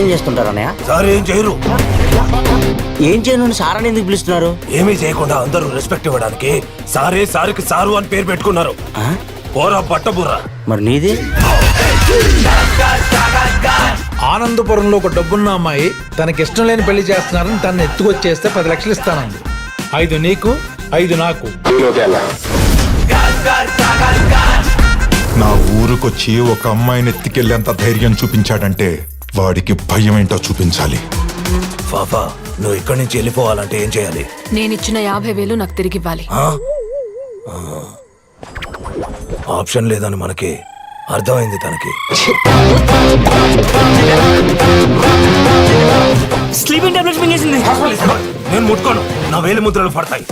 ఏం చేస్తుంటారు అన్నయ్య? సార్ ఏం చేయరు. ఏం చేయను సార్ అని ఎందుకు పిలుస్తున్నారు? ఏమీ చేయకుండా అందరూ రెస్పెక్ట్ ఇవ్వడానికి సారే సార్కి సారు అని పేరు పెట్టుకున్నారు. పోరా పట్టబుర్రా. మరి నీది? ఆనందపురంలో ఒక డబ్బున్న అమ్మాయి తనకిష్టం లేని పెళ్లి చేస్తున్నారని తను ఎత్తుకొచ్చేస్తే 10 లక్షలు ఇస్తానంది. 5 నీకు 5 నాకు. నా ఊరుకొచ్చి ఒక అమ్మాయిని ఎత్తికెళ్ళేంత ధైర్యం చూపించాడంటే వాడికి భయం ఏంటో చూపించాలి. పాపా నువ్వు ఇక్కడి నుంచి వెళ్ళిపోవాలంటే ఏం చేయాలి? నేనిచ్చిన 50,000 నాకు తిరిగి ఇవ్వాలి. ఆప్షన్ లేదని మనకి అర్థమైంది తనకి. స్లీపింగ్ టాబ్లెట్స్ మింగేసింది. నేను ముట్టుకోను, నా వేలి ముద్రలు పడతాయి.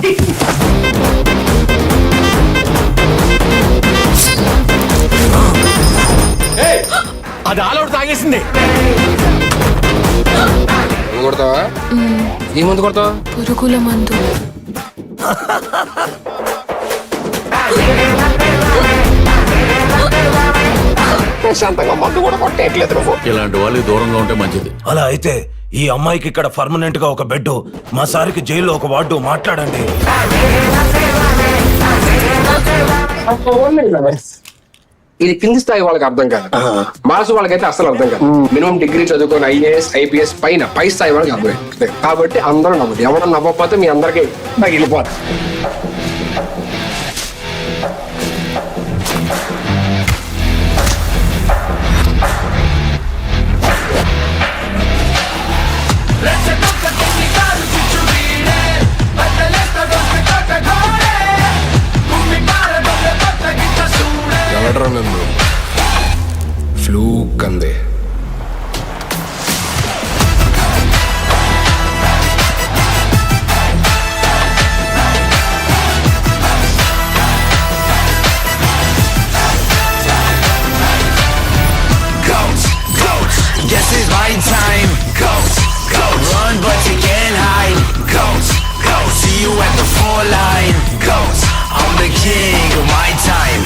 అది ఆలౌట్ తాగేసింది. కొడతావా? ఏ మందు కొడతావా? పురుగుల మందు. ఇలాంటి వాళ్ళు దూరంగా ఉంటే మంచిది. అలా అయితే ఈ అమ్మాయికి ఇక్కడ పర్మనెంట్ గా ఒక బెడ్, మా సార్కి జైల్లో ఒక వార్డు. మాట్లాడండి. ఇది కింది స్థాయి వాళ్ళకి అర్థం కాదు, మాస్ వాళ్ళకైతే అసలు అర్థం కాదు. మినిమం డిగ్రీ చదువుకొని IAS IPS పై స్థాయి వాళ్ళకి అర్థమైంది. కాబట్టి అందరూ నవ్వదు. ఎవరు నవ్వకపోతే మీ అందరికీ నాకు వెళ్ళిపోతారు. ఫ్లూక్ అందే. Guess it's my time. Run but you can't hide. See you at the 4 line. I'm the king of my time.